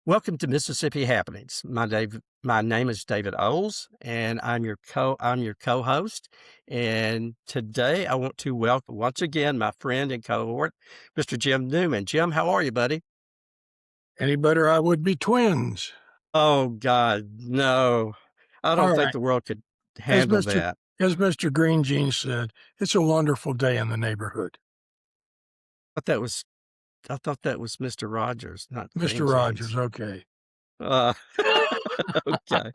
Welcome to Mississippi Happenings. My name is David Oles, and I'm your co-host. And today I want to welcome once again my friend and cohort, Mr. Jim Newman. Jim, how are you, buddy? Any better, I would be twins. Oh God, no. I All don't think right. the world could As handle Mr. that. as Mr. Green Jeans said, it's a wonderful day in the neighborhood. I thought that was I thought that was Mr. Rogers, not Green Mr. Rogers, Jeans. okay. Uh, okay.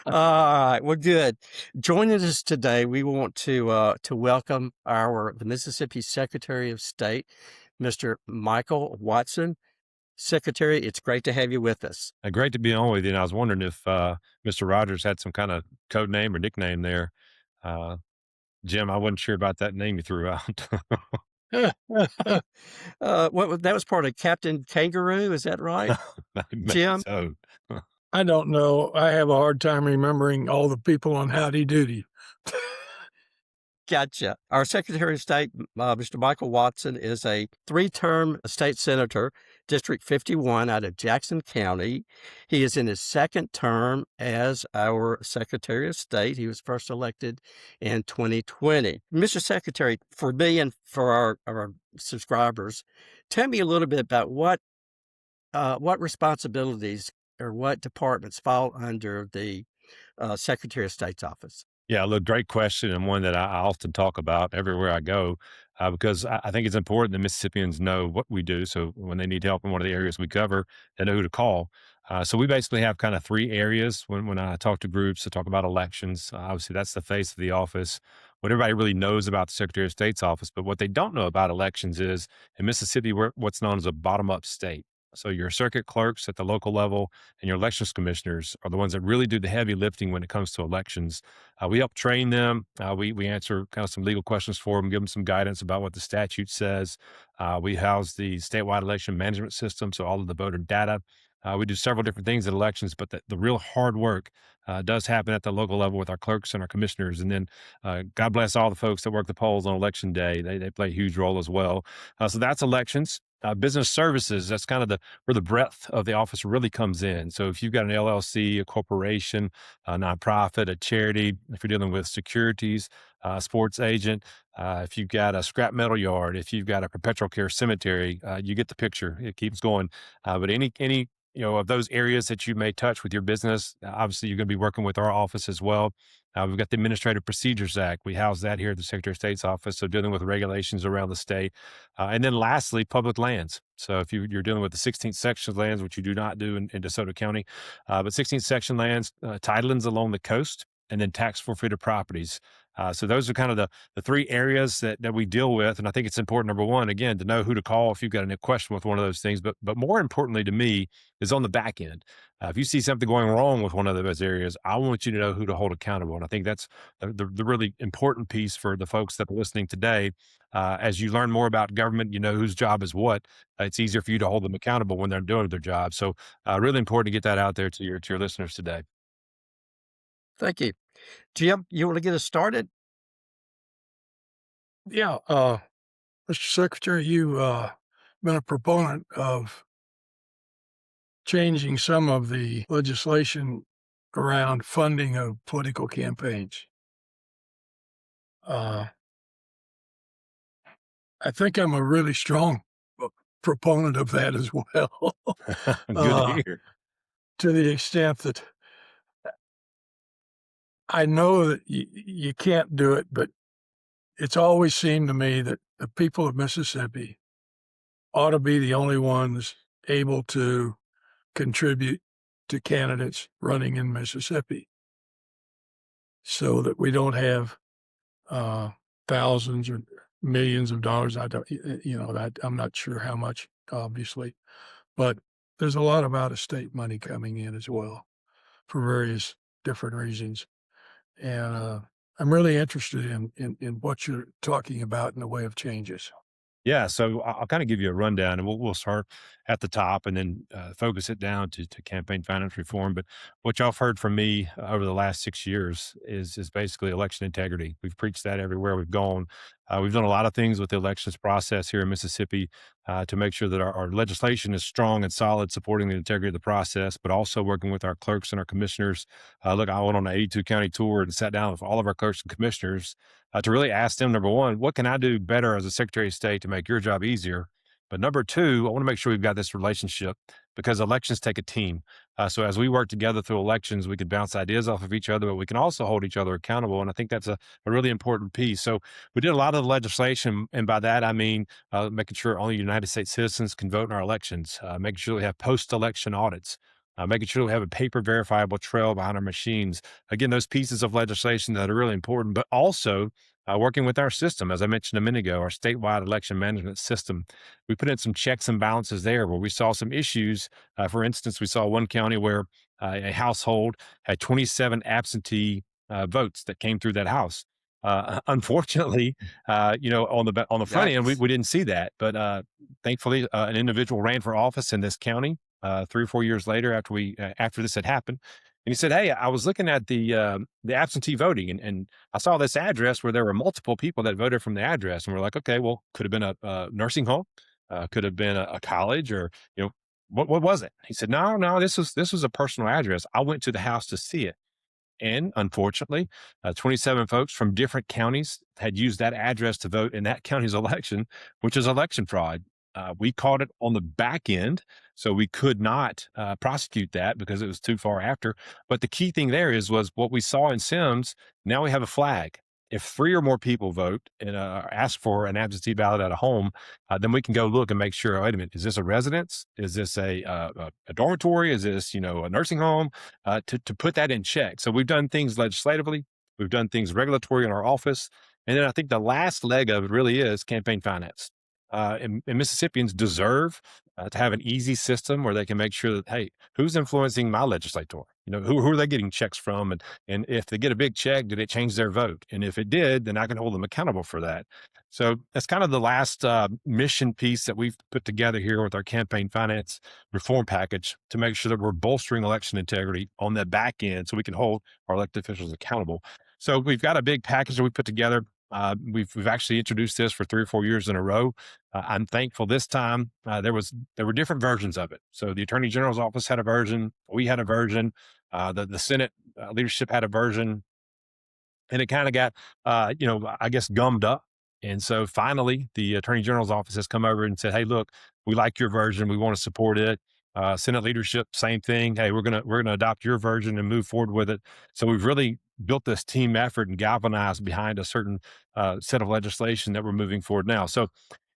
All right. Well, good. Joining us today, we want to welcome the Mississippi Secretary of State, Mr. Michael Watson. Secretary, it's great to have you with us. Great to be on with you. And I was wondering if Mr. Rogers had some kind of code name or nickname there. Uh, Jim, I wasn't sure about that name you threw out. That was part of Captain Kangaroo, is that right, Maybe Jim? so. I don't know. I have a hard time remembering all the people on Howdy Doody. Gotcha. Our Secretary of State, Mr. Michael Watson, is a three-term state senator, District 51 out of Jackson County. He is in his second term as our Secretary of State. He was first elected in 2020. Mr. Secretary, for me and for our subscribers, tell me a little bit about what responsibilities or what departments fall under the Secretary of State's office. Yeah, look, great question, and one that I often talk about everywhere I go, because I think it's important that Mississippians know what we do. So when they need help in one of the areas we cover, they know who to call. So we basically have kind of three areas when I talk to groups to talk about elections. Obviously, that's the face of the office. What everybody really knows about the Secretary of State's office, but what they don't know about elections is in Mississippi, we're what's known as a bottom-up state. So your circuit clerks at the local level and your elections commissioners are the ones that really do the heavy lifting when it comes to elections. We help train them. We answer kind of some legal questions for them, give them some guidance about what the statute says. We house the statewide election management system, so all of the voter data. We do several different things at elections, but the real hard work does happen at the local level with our clerks and our commissioners. And then God bless all the folks that work the polls on election day. They play a huge role as well. So that's elections. Business services, that's kind of where the breadth of the office really comes in. So if you've got an LLC, a corporation, a nonprofit, a charity, if you're dealing with securities, a sports agent, if you've got a scrap metal yard, if you've got a perpetual care cemetery, you get the picture. It keeps going. But any of those areas that you may touch with your business, obviously you're going to be working with our office as well. We've got the Administrative Procedures Act. We house that here at the Secretary of State's office. So dealing with regulations around the state. And then lastly, public lands. So if you're dealing with the 16th section lands, which you do not do in DeSoto County, but 16th section lands, titlings along the coast, and then tax forfeited properties. So those are kind of the three areas that we deal with. And I think it's important, number one, again, to know who to call if you've got a question with one of those things. But more importantly to me is on the back end. If you see something going wrong with one of those areas, I want you to know who to hold accountable. And I think that's the really important piece for the folks that are listening today. As you learn more about government, you know whose job is what. It's easier for you to hold them accountable when they're doing their job. So really important to get that out there to your listeners today. Thank you. Jim, you want to get us started? Yeah, Mr. Secretary, you been a proponent of changing some of the legislation around funding of political campaigns. Uh, I think I'm a really strong proponent of that as well, Good to uh, hear. to the extent that I know that you can't do it, but it's always seemed to me that the people of Mississippi ought to be the only ones able to contribute to candidates running in Mississippi so that we don't have thousands or millions of dollars. I don't, I'm not sure how much, obviously, but there's a lot of out of state money coming in as well for various different reasons. And I'm really interested in what you're talking about in the way of changes. Yeah, so I'll kind of give you a rundown, and we'll start at the top, and then focus it down to campaign finance reform. But what y'all have heard from me over the last 6 years is basically election integrity. We've preached that everywhere we've gone. We've done a lot of things with the elections process here in Mississippi to make sure that our legislation is strong and solid, supporting the integrity of the process, but also working with our clerks and our commissioners. Look, I went on an 82 county tour and sat down with all of our clerks and commissioners to really ask them, number one, what can I do better as a Secretary of State to make your job easier? But number two, I want to make sure we've got this relationship because elections take a team. So as we work together through elections, we can bounce ideas off of each other, but we can also hold each other accountable. And I think that's a really important piece. So we did a lot of the legislation. And by that, I mean making sure only United States citizens can vote in our elections, making sure we have post-election audits, making sure we have a paper verifiable trail behind our machines. Again, those pieces of legislation that are really important, but also working with our system, as I mentioned a minute ago, our statewide election management system. We put in some checks and balances there where we saw some issues. For instance, we saw one county where a household had 27 absentee votes that came through that house. Unfortunately, on the front end, we, Yikes. we didn't see that, but thankfully, an individual ran for office in this county 3 or 4 years later after this had happened. And he said, "Hey, I was looking at the absentee voting, and I saw this address where there were multiple people that voted from the address." And we're like, "Okay, well, could have been a nursing home, could have been a college, or what was it?" He said, "No, no, this was a personal address. I went to the house to see it." And unfortunately, 27 folks from different counties had used that address to vote in that county's election, which is election fraud. We caught it on the back end, so we could not prosecute that because it was too far after. But the key thing there was what we saw in Sims. Now we have a flag. If three or more people vote and ask for an absentee ballot at a home, then we can go look and make sure. Oh, wait a minute, is this a residence? Is this a dormitory? Is this a nursing home? To put that in check. So we've done things legislatively, we've done things regulatory in our office, and then I think the last leg of it really is campaign finance. And Mississippians deserve to have an easy system where they can make sure that, hey, who's influencing my legislator? Who are they getting checks from? And if they get a big check, did it change their vote? And if it did, then I can hold them accountable for that. So that's kind of the last mission piece that we've put together here with our campaign finance reform package to make sure that we're bolstering election integrity on the back end so we can hold our elected officials accountable. So we've got a big package that we put together. We've actually introduced this for 3 or 4 years in a row. I'm thankful this time there were different versions of it. So the Attorney General's office had a version, we had a version, the Senate leadership had a version, and it kind of got, I guess, gummed up. And so finally, the Attorney General's office has come over and said, "Hey, look, we like your version. We want to support it." Senate leadership, same thing. "Hey, we're gonna adopt your version and move forward with it." So we've really built this team effort and galvanized behind a certain set of legislation that we're moving forward now. So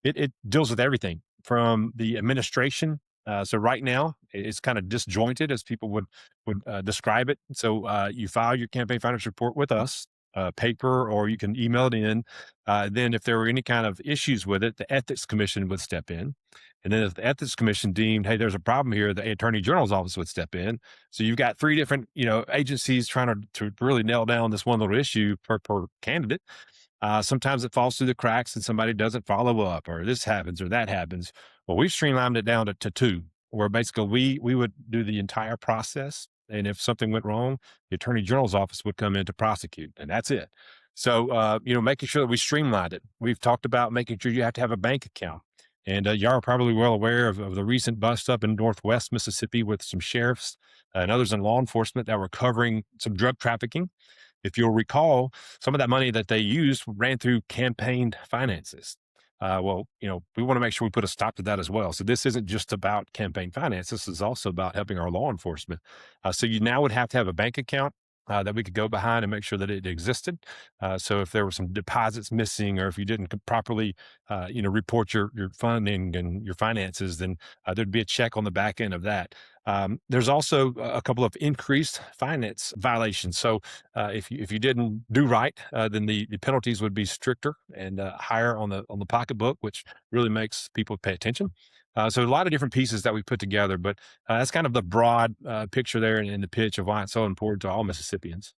it deals with everything from the administration. So right now it's kind of disjointed, as people would describe it. So you file your campaign finance report with us, paper, or you can email it in. Then, if there were any kind of issues with it, the Ethics Commission would step in. And then, if the Ethics Commission deemed, "Hey, there's a problem here," the Attorney General's office would step in. So you've got three different, agencies trying to really nail down this one little issue per candidate. Sometimes it falls through the cracks and somebody doesn't follow up, or this happens or that happens. Well, we've streamlined it down to two, where basically we would do the entire process. And if something went wrong, the Attorney General's office would come in to prosecute, and that's it. So, making sure that we streamlined it. We've talked about making sure you have to have a bank account. And y'all are probably well aware of the recent bust up in Northwest Mississippi with some sheriffs and others in law enforcement that were covering some drug trafficking. If you'll recall, some of that money that they used ran through campaign finances. Well, we want to make sure we put a stop to that as well. So this isn't just about campaign finance. This is also about helping our law enforcement. So you now would have to have a bank account that we could go behind and make sure that it existed. So if there were some deposits missing, or if you didn't properly, report your funding and your finances, then there'd be a check on the back end of that. There's also a couple of increased finance violations. So if you didn't do right, then the penalties would be stricter and higher on the pocketbook, which really makes people pay attention. So a lot of different pieces that we put together, but that's kind of the broad picture there and the pitch of why it's so important to all Mississippians.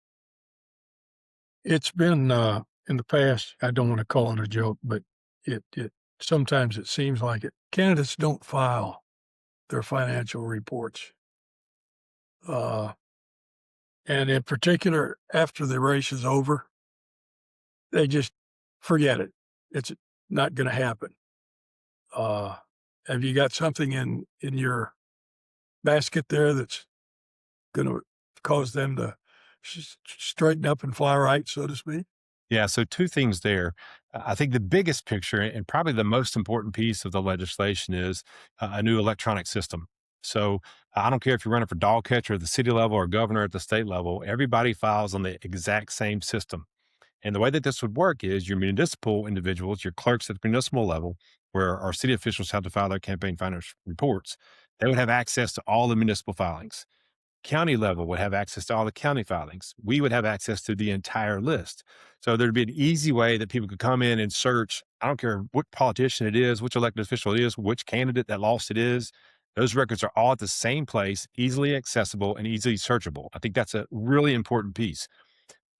It's been, in the past, I don't want to call it a joke, but it's sometimes it seems like it. Candidates don't file their financial reports. Uh, and in particular, after the race is over, they just forget it. It's not going to happen. Uh, have you got something in your basket there that's going to cause them to straighten up and fly right, so to speak? Yeah, so two things there. I think the biggest picture and probably the most important piece of the legislation is a new electronic system. So I don't care if you're running for dog catcher at the city level or governor at the state level, everybody files on the exact same system. And the way that this would work is your municipal individuals, your clerks at the municipal level, where our city officials have to file their campaign finance reports, they would have access to all the municipal filings. County level would have access to all the county filings. We would have access to the entire list. So there'd be an easy way that people could come in and search. I don't care what politician it is, which elected official it is, which candidate that lost it is. Those records are all at the same place, easily accessible and easily searchable. I think that's a really important piece.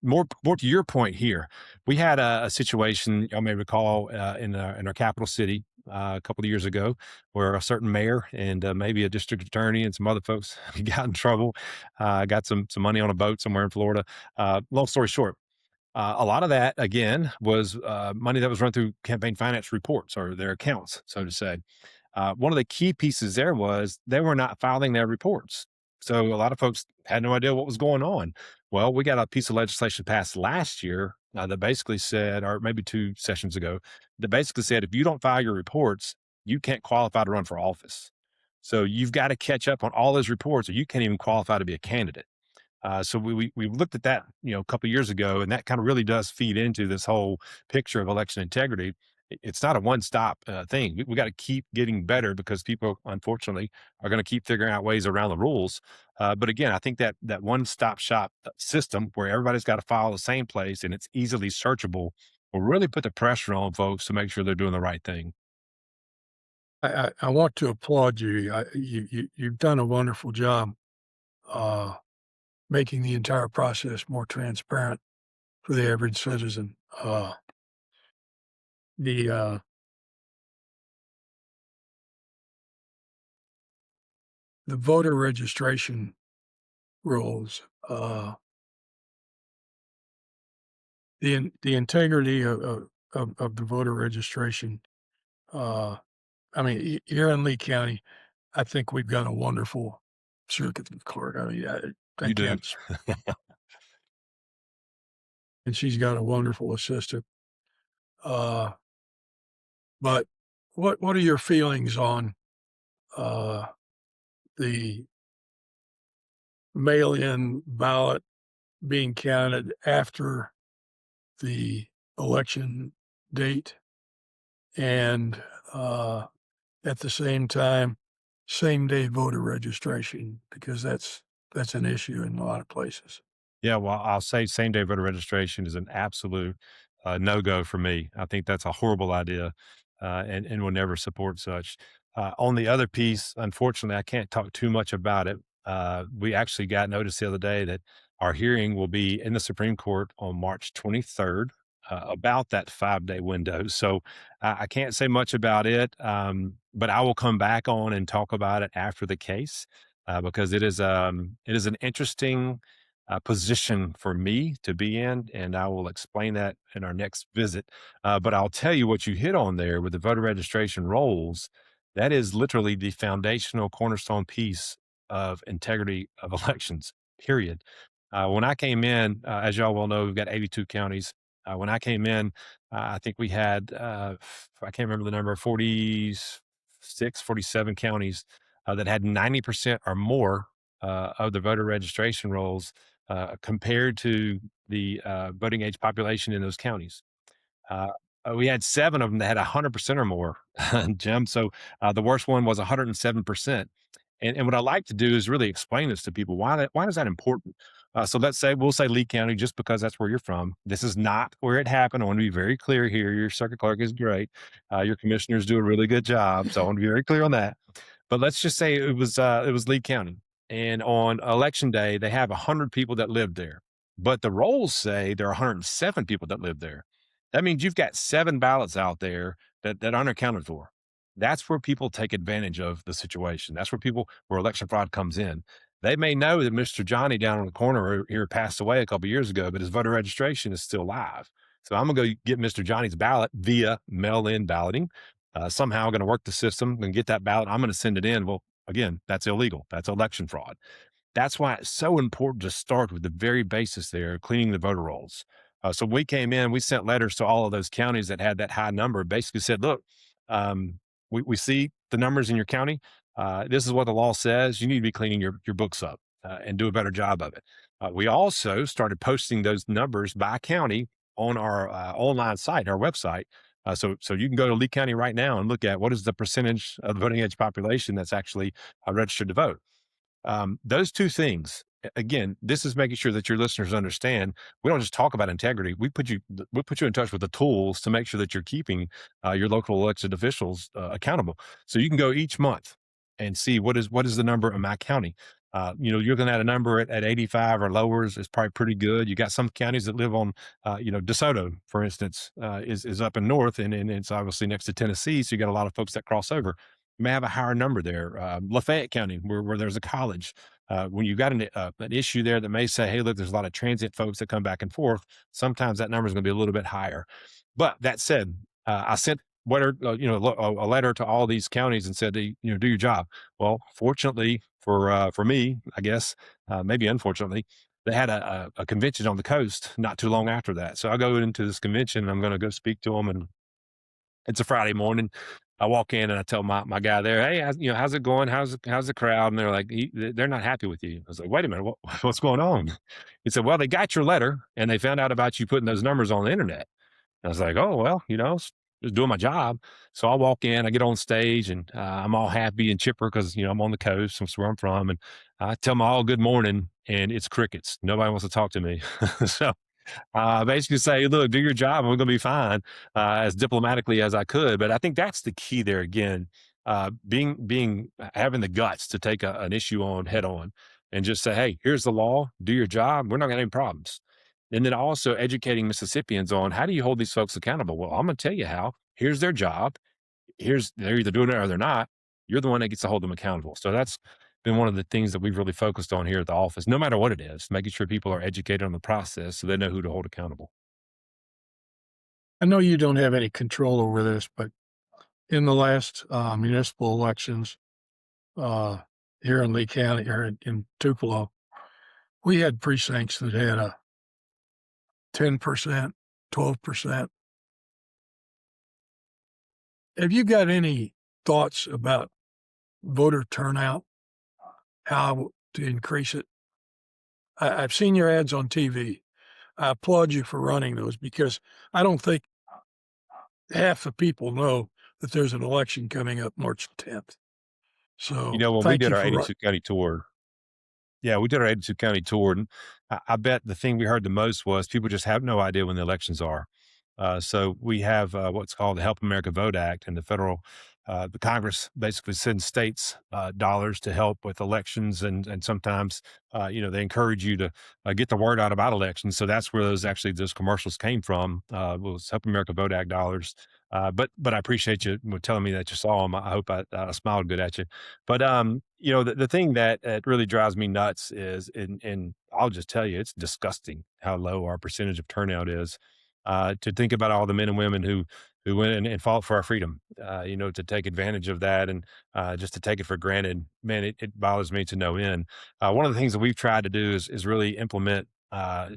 More to your point here, we had a situation y'all may recall in our capital city a couple of years ago, where a certain mayor and maybe a district attorney and some other folks got in trouble, got some money on a boat somewhere in Florida. Long story short, a lot of that again was money that was run through campaign finance reports or their accounts, so to say. One of the key pieces there was they were not filing their reports. So a lot of folks had no idea what was going on. Well, we got a piece of legislation passed last year that basically said, or maybe 2 sessions ago, that basically said if you don't file your reports, you can't qualify to run for office. So you've got to catch up on all those reports, or you can't even qualify to be a candidate. So we looked at that, a couple of years ago, and that kind of really does feed into this whole picture of election integrity. It's not a one stop thing. We got to keep getting better because people, unfortunately, are going to keep figuring out ways around the rules. But again, I think that one stop shop system where everybody's got to file the same place and it's easily searchable will really put the pressure on folks to make sure they're doing the right thing. I want to applaud you. You've done a wonderful job uh, making the entire process more transparent for the average citizen. The the voter registration rules, the integrity of the voter registration. Uh, I mean, here in Lee County, I think we've got a wonderful circuit clerk. I mean, I You do. can't, and she's got a wonderful assistant. Uh, but what are your feelings on uh, the mail-in ballot being counted after the election date and at the same time, same day voter registration, because that's an issue in a lot of places. Yeah, well, I'll say same day voter registration is an absolute no go for me. I think that's a horrible idea, and will never support such. On the other piece, unfortunately, I can't talk too much about it. We actually got notice the other day that our hearing will be in the Supreme Court on March 23rd about that 5 day window. So I can't say much about it, but I will come back on and talk about it after the case because it is an interesting position for me to be in, and I will explain that in our next visit. But I'll tell you what you hit on there with the voter registration rolls. That is literally the foundational cornerstone piece of integrity of elections, period. When I came in, as y'all well know, we've got 82 counties. When I came in, I think we had, I can't remember the number, 46, 47 counties that had 90% or more of the voter registration rolls compared to the voting age population in those counties. Uh, we had 7 of them that had 100% or more, Jim. So the worst one was 107%. And what I like to do is really explain this to people. Why is that important? So we'll say Lee County just because that's where you're from. This is not where it happened. I want to be very clear here. Your circuit clerk is great. Your commissioners do a really good job. So I want to be very clear on that. But let's just say it was Lee County, and on election day they have 100 people that live there, but the rolls say there are 107 people that live there. That means you've got 7 ballots out there that aren't accounted for. That's where people take advantage of the situation. That's where election fraud comes in. They may know that Mr. Johnny down on the corner here passed away a couple years ago, but his voter registration is still live. So I'm gonna go get Mr. Johnny's ballot via mail-in balloting. Somehow gonna work the system and get that ballot. I'm gonna send it in. Well, again, that's illegal. That's election fraud. That's why it's so important to start with the very basis there, cleaning the voter rolls. So we came in, we sent letters to all of those counties that had that high number, basically said, look, we see the numbers in your county. This is what the law says. You need to be cleaning your books up and do a better job of it. We also started posting those numbers by county on our online site, our website. So you can go to Lee County right now and look at what is the percentage of the voting age population that's actually registered to vote. Those two things, again, this is making sure that your listeners understand. We don't just talk about integrity. We put you in touch with the tools to make sure that you're keeping your local elected officials accountable. So you can go each month and see what is the number in my county. You're looking at a number at 85 or lower is probably pretty good. You got some counties that live on, DeSoto, for instance, is up in north, and it's obviously next to Tennessee. So you got a lot of folks that cross over. You may have a higher number there. Lafayette County, where there's a college, when you got an issue there that may say, hey, look, there's a lot of transient folks that come back and forth. Sometimes that number is going to be a little bit higher. But that said, I sent a letter to all these counties and said, do your job. Well, fortunately for me, I guess, maybe unfortunately, they had a convention on the coast not too long after that. So I go into this convention and I'm going to go speak to them, and it's a Friday morning. I walk in and I tell my guy there, hey, how's it going? How's the crowd? And they're like, they're not happy with you. I was like, wait a minute, what's going on? He said, well, they got your letter and they found out about you putting those numbers on the internet. I was like, oh, well, just doing my job. So I walk in, I get on stage, and I'm all happy and chipper because, I'm on the coast. That's where I'm from. And I tell them all good morning, and it's crickets. Nobody wants to talk to me. So basically say, look, do your job and we're going to be fine, as diplomatically as I could. But I think that's the key there again, having the guts to take an issue on head on and just say, hey, here's the law, do your job. We're not going to have any problems. And then also educating Mississippians on how do you hold these folks accountable? Well, I'm going to tell you how. Here's their job. They're either doing it or they're not. You're the one that gets to hold them accountable. So that's been one of the things that we've really focused on here at the office, no matter what it is, making sure people are educated on the process so they know who to hold accountable. I know you don't have any control over this, but in the last municipal elections uh, here in Lee County, here in Tupelo, we had precincts that had a 10%, 12%. Have you got any thoughts about voter turnout, how to increase it? I've seen your ads on TV. I applaud you for running those because I don't think half the people know that there's an election coming up March 10th. So When we thank did you our for 82 county tour, yeah, we did our 82 county tour, and I bet the thing we heard the most was people just have no idea when the elections are. So we have what's called the Help America Vote Act, and the Congress basically sends states dollars to help with elections, and sometimes they encourage you to get the word out about elections. So that's where those commercials came from. Was Help America Vote Act dollars. But I appreciate you telling me that you saw them. I hope I smiled good at you. But the thing that really drives me nuts is, and I'll just tell you, it's disgusting how low our percentage of turnout is. To think about all the men and women who went and fought for our freedom, to take advantage of that and just to take it for granted, man, it bothers me to no end. One of the things that we've tried to do is really implement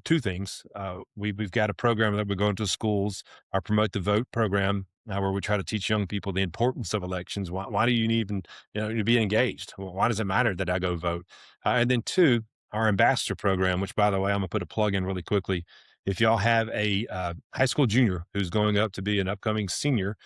two things. We've got a program that we go into schools, our Promote the Vote program, where we try to teach young people the importance of elections. Why do you even to be engaged? Why does it matter that I go vote? And then two, our ambassador program, which by the way, I'm gonna put a plug in really quickly. If y'all have a high school junior who's going up to be an upcoming senior,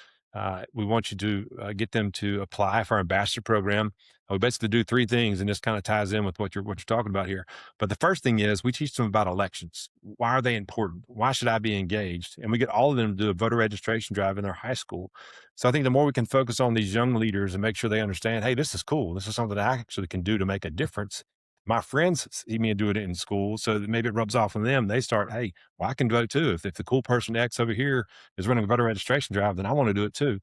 we want you to get them to apply for our ambassador program. We basically do three things, and this kind of ties in with what you're talking about here. But the first thing is we teach them about elections. Why are they important? Why should I be engaged? And we get all of them to do a voter registration drive in their high school. So I think the more we can focus on these young leaders and make sure they understand, hey, this is cool. This is something I actually can do to make a difference. My friends see me do it in school, so that maybe it rubs off on them. They start, hey, well, I can vote too. If the cool person X over here is running a voter registration drive, then I want to do it too.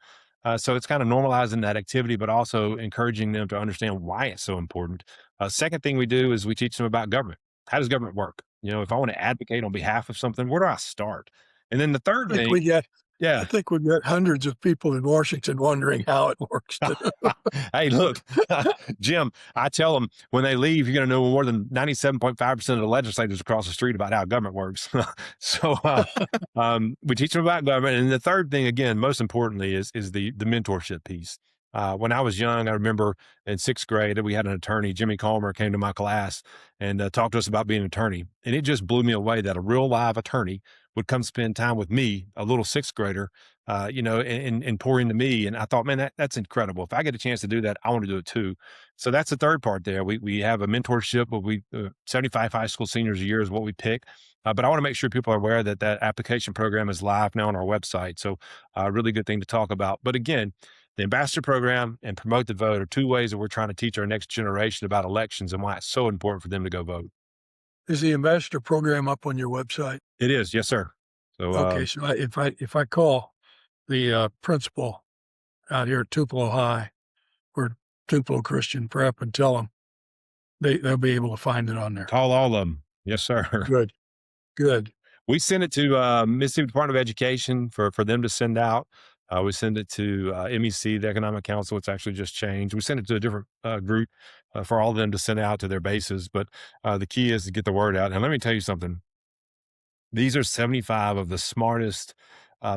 So it's kind of normalizing that activity, but also encouraging them to understand why it's so important. Second thing we do is we teach them about government. How does government work? If I want to advocate on behalf of something, where do I start? And then the third I think thing, we get I yeah. think we've got hundreds of people in Washington wondering how it works too. Hey, look, Jim, I tell them when they leave, you're going to know more than 97.5% of the legislators across the street about how government works. So we teach them about government. And the third thing, again, most importantly, is the mentorship piece. When I was young, I remember in sixth grade, we had an attorney, Jimmy Calmer, came to my class and talked to us about being an attorney. And it just blew me away that a real live attorney would come spend time with me, a little sixth grader, and pour into me. And I thought, man, that's incredible. If I get a chance to do that, I want to do it too. So that's the third part there. We have a mentorship, but 75 high school seniors a year is what we pick. But I want to make sure people are aware that that application program is live now on our website. So a really good thing to talk about. But again, the ambassador program and promote the vote are two ways that we're trying to teach our next generation about elections and why it's so important for them to go vote. Is the ambassador program up on your website? It is, yes, sir. So Okay, so if I call the principal out here at Tupelo High or Tupelo Christian Prep and tell them they'll be able to find it on there. call all of them, yes, sir. Good, good. We send it to Mississippi Department of Education for them to send out. We send it to MEC, the Economic Council. It's actually just changed. We send it to a different group for all of them to send out to their bases. But the key is to get the word out. And let me tell you something. These are 75 of the smartest,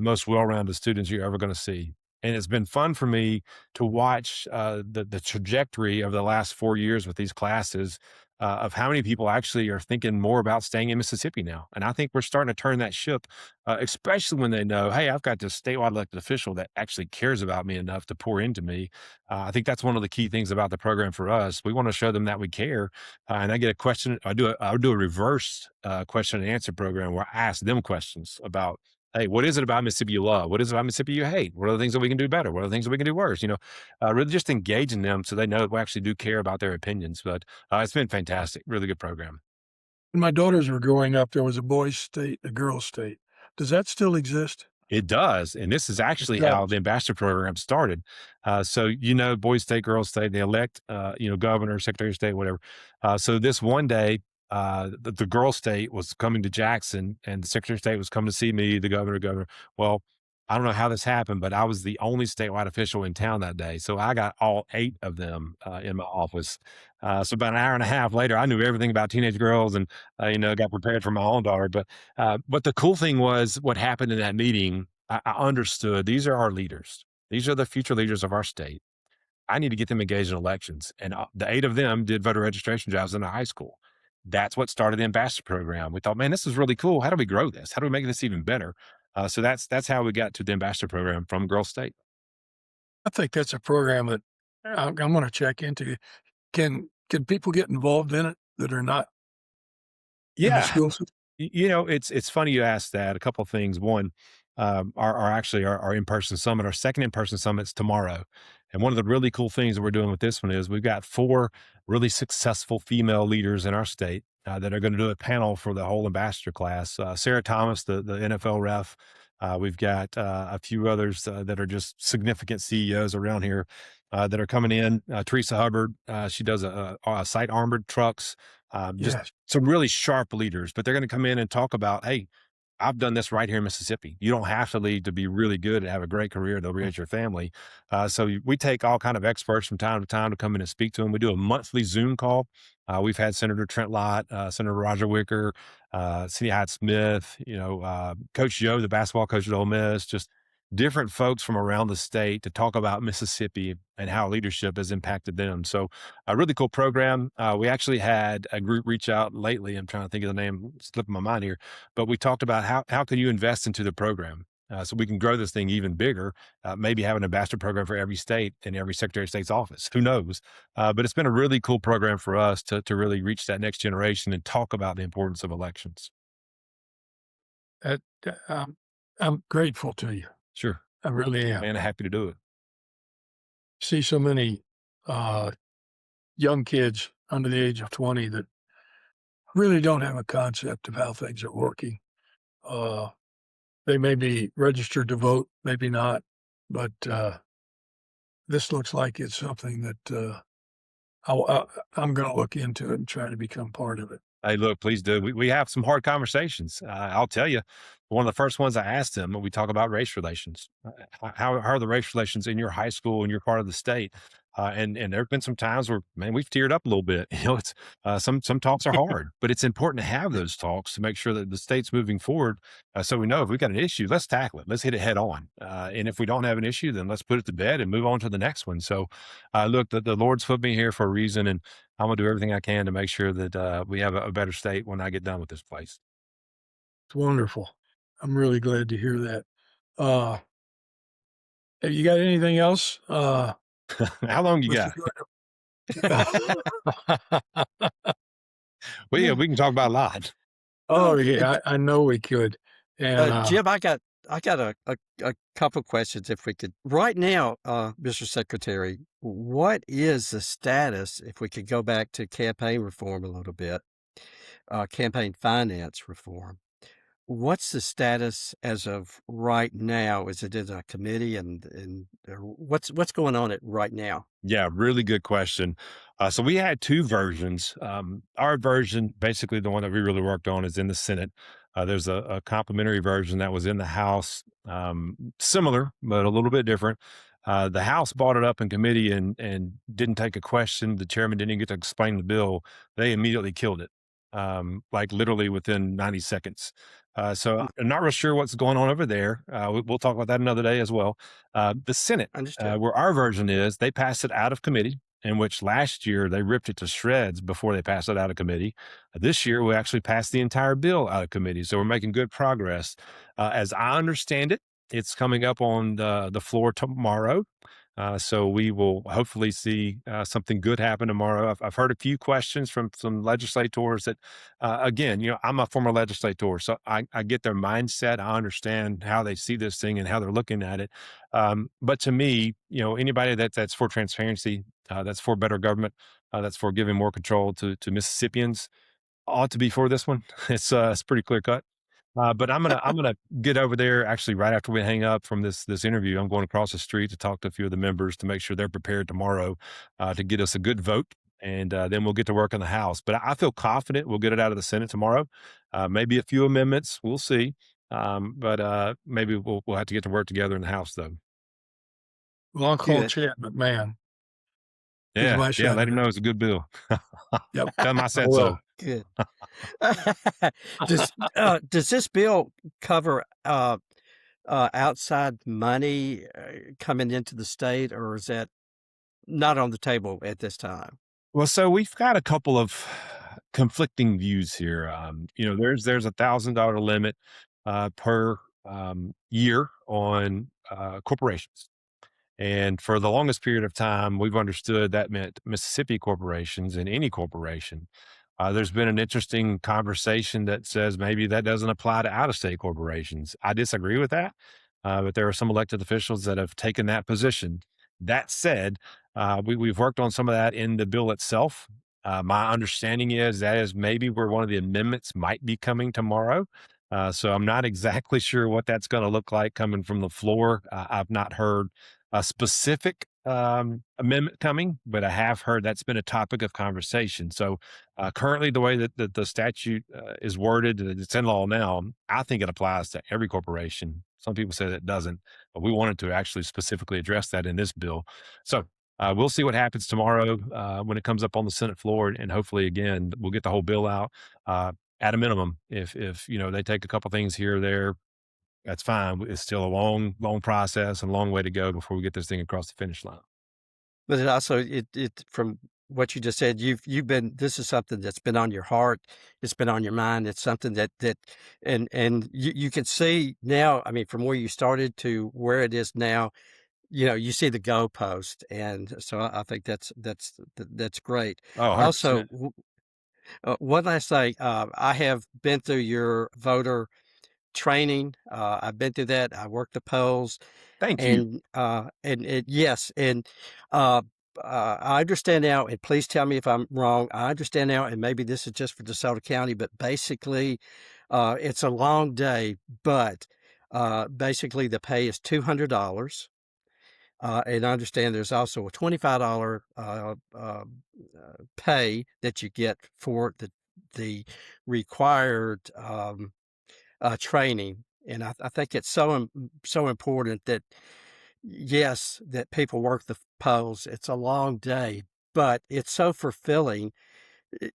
most well-rounded students you're ever going to see. And it's been fun for me to watch the trajectory of the last 4 years with these classes of how many people actually are thinking more about staying in Mississippi now. And I think we're starting to turn that ship, especially when they know, hey, I've got this statewide elected official that actually cares about me enough to pour into me. I think that's one of the key things about the program for us. We want to show them that we care. And I get a question. I do a reverse question and answer program where I ask them questions about, hey, what is it about Mississippi you love? What is it about Mississippi you hate? What are the things that we can do better? What are the things that we can do worse? Really just engaging them so they know that we actually do care about their opinions. But it's been fantastic. Really good program. When my daughters were growing up, there was a boys' state, a girls' state. Does that still exist? It does. And this is It actually how does. the ambassador program started. So, boys state, girls state, they elect, governor, secretary of state, whatever. So this one day, the girl state was coming to Jackson and the secretary of state was coming to see me, the governor. Well, I don't know how this happened, but I was the only statewide official in town that day. So I got all 8 of them in my office. So about an hour and a half later, I knew everything about teenage girls and, got prepared for my own daughter. But the cool thing was what happened in that meeting. I understood these are our leaders. These are the future leaders of our state. I need to get them engaged in elections. And the 8 of them did voter registration jobs in the high school. That's what started the ambassador program. We thought, man, this is really cool. How do we grow this? How do we make this even better? So that's how we got to the ambassador program from Girl State. I think that's a program that I'm going to check into. Can people get involved in it that are not in the Yeah, school system? it's funny you asked that. A couple of things. One, our in-person summit, our second in-person summit's tomorrow. And one of the really cool things that we're doing with this one is we've got 4 really successful female leaders in our state that are going to do a panel for the whole ambassador class. Sarah Thomas, the NFL ref. We've got a few others that are just significant CEOs around here that are coming in. Teresa Hubbard, she does a site armored trucks. Just Yes. some really sharp leaders, but they're going to come in and talk about, hey, I've done this right here in Mississippi. You don't have to leave to be really good and have a great career to raise your family. So we take all kind of experts from time to time to come in and speak to them. We do a monthly Zoom call. We've had Senator Trent Lott, Senator Roger Wicker, Cindy Hyde Smith, Coach Joe, the basketball coach at Ole Miss, just different folks from around the state to talk about Mississippi and how leadership has impacted them. So a really cool program. We actually had a group reach out lately. I'm trying to think of the name, slipping my mind here, but we talked about how can you invest into the program so we can grow this thing even bigger. Maybe have an ambassador program for every state and every secretary of state's office. Who knows? But it's been a really cool program for us to really reach that next generation and talk about the importance of elections. That, I'm grateful to you. Sure, I really am. man, happy to do it. See so many uh, young kids under the age of 20 that really don't have a concept of how things are working. Uh, they may be registered to vote, maybe not, but this looks like it's something that I'm going to look into it and try to become part of it. Hey, look, please do. We have some hard conversations. I'll tell you, one of the first ones I asked him, we talk about race relations. How are the race relations in your high school, in your part of the state? And there have been some times where, man, we've teared up a little bit. You know, it's some talks are hard, but it's important to have those talks to make sure that the state's moving forward. So we know if we got an issue, let's tackle it. Let's hit it head on. And if we don't have an issue, then let's put it to bed and move on to the next one. So, look, the Lord's put me here for a reason, and I'm gonna do everything I can to make sure that we have a better state when I get done with this place. It's wonderful. I'm really glad to hear that. Uh, have you got anything else, How long you Mr. got? Jordan? Well, yeah, we can talk about a lot. Oh, And, yeah, I know we could. And, Jim, I got a couple questions if we could. Right now, Mr. Secretary, what is the status, if we could go back to campaign reform a little bit, campaign finance reform? What's the status as of right now? Is it in a committee and or what's going on it right now? Yeah, really good question. So we had two versions. Our version, basically the one that we really worked on, is in the Senate. There's a complementary version that was in the House, similar but a little bit different. The House brought it up in committee and didn't take a question. The chairman didn't even get to explain the bill. They immediately killed it, like literally within 90 seconds. So Mm, I'm not real sure what's going on over there. We'll talk about that another day as well. The Senate, understood. where our version is, they passed it out of committee, in which last year they ripped it to shreds before they passed it out of committee. This year, we actually passed the entire bill out of committee. So we're making good progress. As I understand it, it's coming up on the floor tomorrow. So we will hopefully see something good happen tomorrow. I've heard a few questions from some legislators that, again, I'm a former legislator, so I get their mindset. I understand how they see this thing and how they're looking at it. But to me, anybody that's for transparency, that's for better government, that's for giving more control to Mississippians, ought to be for this one. It's pretty clear cut. But I'm gonna get over there actually right after we hang up from this interview. I'm going across the street to talk to a few of the members to make sure they're prepared tomorrow to get us a good vote, and then we'll get to work in the House. But I feel confident we'll get it out of the Senate tomorrow. Maybe a few amendments, we'll see. But maybe we'll have to get to work together in the House though. well, I'll call Good, Chad McMahon. He's Yeah, my yeah. Let him senator. know it's a good bill. Yep, Tell him I I said will. so. good. Does this bill cover outside money coming into the state, or is that not on the table at this time? Well, so we've got a couple of conflicting views here. There's $1,000 limit per year on corporations. And for the longest period of time, we've understood that meant Mississippi corporations and any corporation. There's been an interesting conversation that says maybe that doesn't apply to out of state corporations. I disagree with that, but there are some elected officials that have taken that position. That said, we've worked on some of that in the bill itself. My understanding is that is maybe where one of the amendments might be coming tomorrow. So I'm not exactly sure what that's going to look like coming from the floor. I've not heard a specific amendment coming, but I have heard that's been a topic of conversation. So currently, the way that the statute is worded, it's in law now, I think it applies to every corporation. Some people say that it doesn't, but we wanted to actually specifically address that in this bill. So we'll see what happens tomorrow when it comes up on the Senate floor, and hopefully, again, we'll get the whole bill out. At a minimum, if they take a couple things here or there, that's fine. It's still a long, long process and a long way to go before we get this thing across the finish line. But it also it from what you just said, you've been this is something that's been on your heart, it's been on your mind, it's something that and you can see now, I mean, from where you started to where it is now, you see the goalpost, and so I think that's great. Oh, Also, 100%. one last thing, I have been through your voter training, I've been through that, I worked the polls, Thank you. and it yes, and, uh I understand now, and please tell me if I'm wrong. I understand now, and maybe this is just for DeSoto County, but basically, it's a long day, but basically the pay is $200. And I understand there's also a $25 pay that you get for the required training. And I think it's so important that yes, that people work the poles. It's a long day, but it's so fulfilling.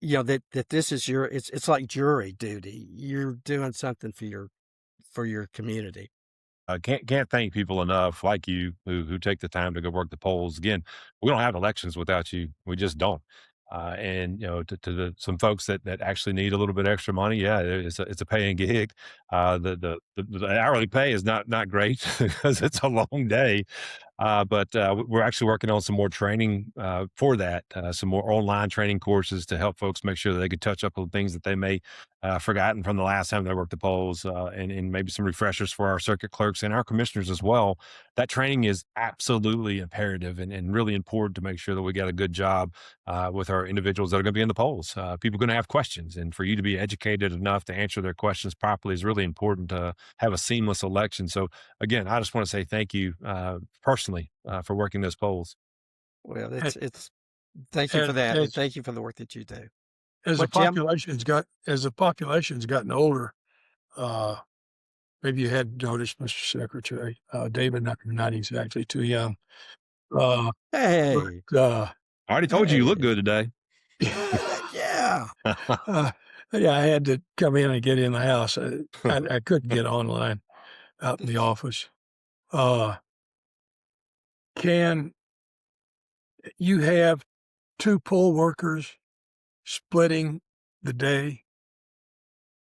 That this is it's like jury duty. You're doing something for your community. Can't thank people enough like you who take the time to go work the polls. Again, we don't have elections without you. We just don't. And to some folks that actually need a little bit extra money, yeah, it's a paying gig. The hourly pay is not great because it's a long day. But we're actually working on some more training for that, some more online training courses to help folks make sure that they could touch up on things that they may forgotten from the last time they worked the polls, and maybe some refreshers for our circuit clerks and our commissioners as well. That training is absolutely imperative and really important to make sure that we got a good job with our individuals that are going to be in the polls. People are going to have questions, and for you to be educated enough to answer their questions properly is really important to have a seamless election. So again, I just want to say thank you personally for working those polls. Well, A- it's thank you for As, that, and as, thank you for the work that you do. as What, Jim? as the population's gotten older, uh, maybe you had noticed, Mr. Secretary, David, not exactly too young, uh, Hey, but, I already told you you look hey, good today. yeah. uh, yeah, I had to come in and get in the house. I couldn't get online out in the office. Uh, can you have two poll workers splitting the day?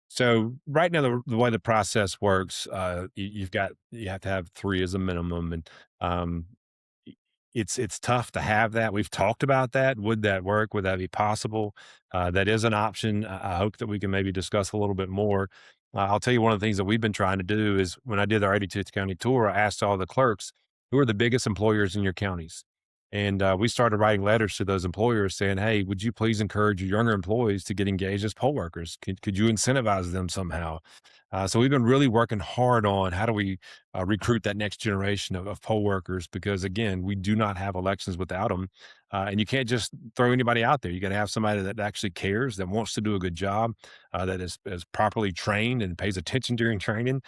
So right now, the way the process works, you have to have three as a minimum, and um, i- it's tough to have that. We've talked about that. Would that work? Would that be possible? That is an option. I hope that we can maybe discuss a little bit more. I'll tell you one of the things that we've been trying to do is when I did our 82th county tour, I asked all the clerks who are the biggest employers in your counties. And we started writing letters to those employers saying, "Hey, would you please encourage your younger employees to get engaged as poll workers? Could you incentivize them somehow?" So we've been really working hard on how do we recruit that next generation of poll workers because again, we do not have elections without them, and you can't just throw anybody out there. You got to have somebody that actually cares, that wants to do a good job, that is properly trained and pays attention during training.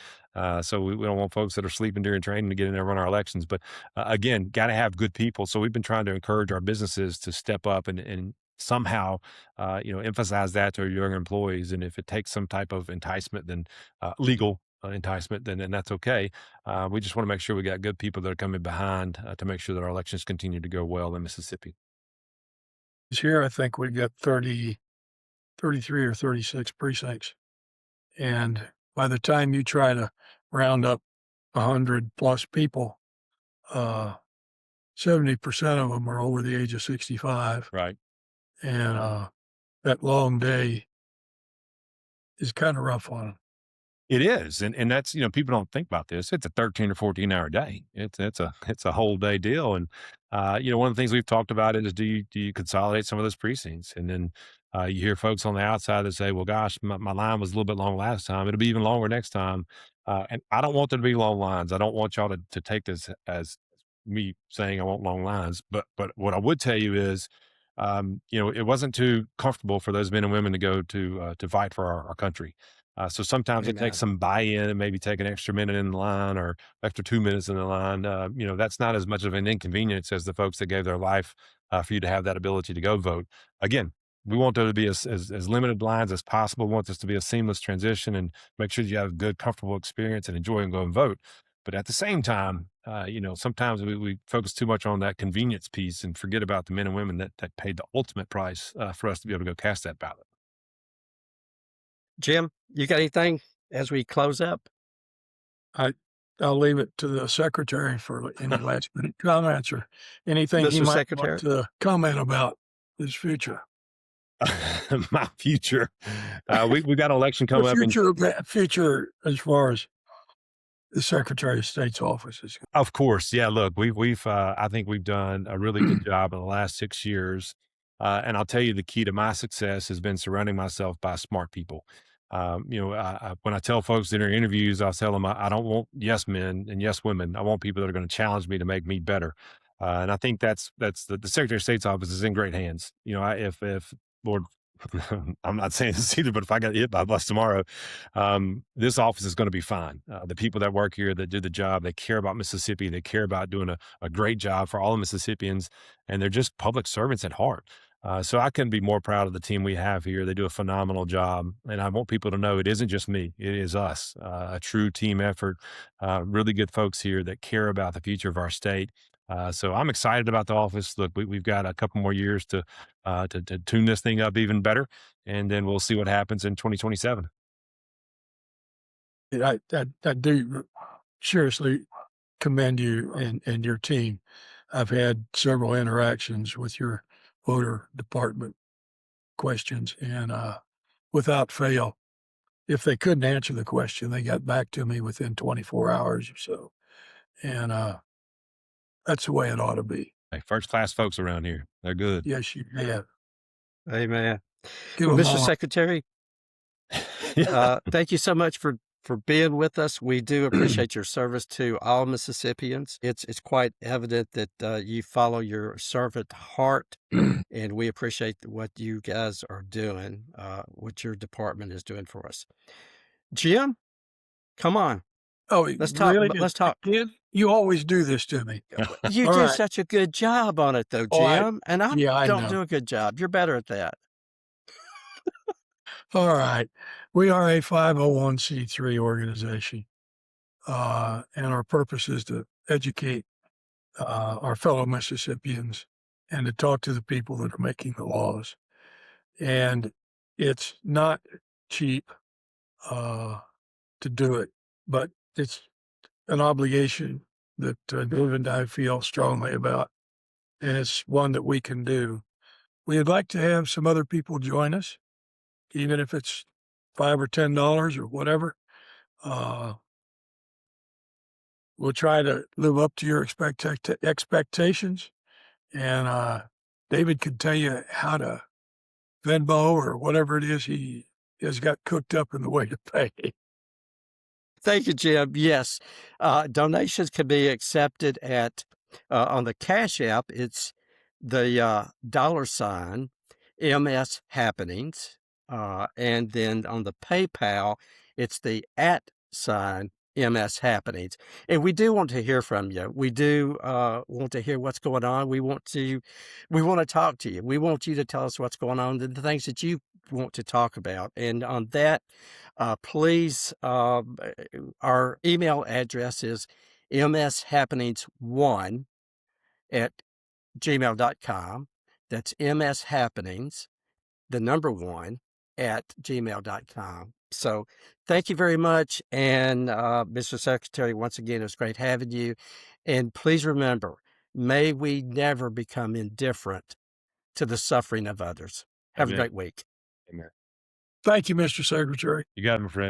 So we don't want folks that are sleeping during training to get in there and run our elections. But again, got to have good people. So we've been trying to encourage our businesses to step up and somehow, emphasize that to our younger employees. And if it takes some type of enticement, then legal enticement, then that's okay. We just want to make sure we got good people that are coming behind to make sure that our elections continue to go well in Mississippi. Here, I think we've got 33 or 36 precincts. And by the time you try to round up 100 plus people, uh, 70% of them are over the age of 65. Right. And that long day is kind of rough on them. It is, and that's people don't think about this. It's a 13 or 14-hour day. It's a whole day deal, and one of the things we've talked about is do you consolidate some of those precincts, and then you hear folks on the outside that say, "Well, gosh, my line was a little bit long last time. It'll be even longer next time," and I don't want there to be long lines. I don't want y'all to take this as me saying I want long lines, but what I would tell you is. It wasn't too comfortable for those men and women to go to fight for our country. So sometimes it takes Amen. some buy-in and maybe take an extra minute in the line or extra 2 minutes in the line. That's not as much of an inconvenience as the folks that gave their life for you to have that ability to go vote. Again, we want there to be as limited lines as possible. We want this to be a seamless transition and make sure you have a good, comfortable experience and enjoy and go and vote. But at the same time, sometimes we focus too much on that convenience piece and forget about the men and women that paid the ultimate price for us to be able to go cast that ballot. Jim, you got anything as we close up? I, I'll leave it to the secretary for any last minute comments or anything he Mr. might want Secretary? to comment about his future. My future. We got an election The coming up in future as far as the Secretary of State's office is. Of course, yeah. Look, we've I think we've done a really good job in the last 6 years, and I'll tell you the key to my success has been surrounding myself by smart people. When I tell folks in their interviews, I tell them I don't want yes men and yes women. I want people that are going to challenge me to make me better. And I think that's the Secretary of State's office is in great hands. If Lord, I'm not saying this either, but if I got hit by a bus tomorrow, this office is going to be fine. The people that work here that do the job, they care about Mississippi. They care about doing a great job for all the Mississippians, and they're just public servants at heart. So I couldn't be more proud of the team we have here. They do a phenomenal job, and I want people to know it isn't just me; it is us. A true team effort. Really good folks here that care about the future of our state. So I'm excited about the office. Look, we've got a couple more years to tune this thing up even better, and then we'll see what happens in 2027. I do seriously commend you and your team. I've had several interactions with your voter department questions, and without fail, if they couldn't answer the question, they got back to me within 24 hours or so. And that's the way it ought to be. Hey, first class folks around here. They're good. Yes, you have. Amen. Give Well, them Mr. all. Secretary, thank you so much for being with us. We do appreciate your service to all Mississippians. It's quite evident that you follow your servant heart, and we appreciate what you guys are doing, what your department is doing for us. Jim, come on, Oh, let's talk. really? Let's talk. Kid, you always do this to me. You All do right. such a good job on it, though, Oh, Jim, and I yeah, I don't know. do a good job. You're better at that. All right. We are a 501c3 organization, and our purpose is to educate our fellow Mississippians and to talk to the people that are making the laws. And it's not cheap to do it, but it's an obligation that David and I feel strongly about, and it's one that we can do. We'd like to have some other people join us, even if it's $5 or $10 or whatever. We'll try to live up to your expectations, and David could tell you how to Venmo or whatever it is he has got cooked up in the way to pay. Thank you, Jim. Yes, donations can be accepted at on the Cash App. It's the $ MS Happenings, and then on the PayPal, it's the @ MS Happenings. And we do want to hear from you. We do want to hear what's going on. We want to talk to you. We want you to tell us what's going on, the things that you want to talk about. And on that, please, our email address is mshappenings1@gmail.com. That's mshappenings, the number 1 @gmail.com. So thank you very much. And Mr. Secretary, once again, it was great having you. And please remember, may we never become indifferent to the suffering of others. Have a Amen. great week. Amen. Thank you, Mr. Secretary. You got it, my friend.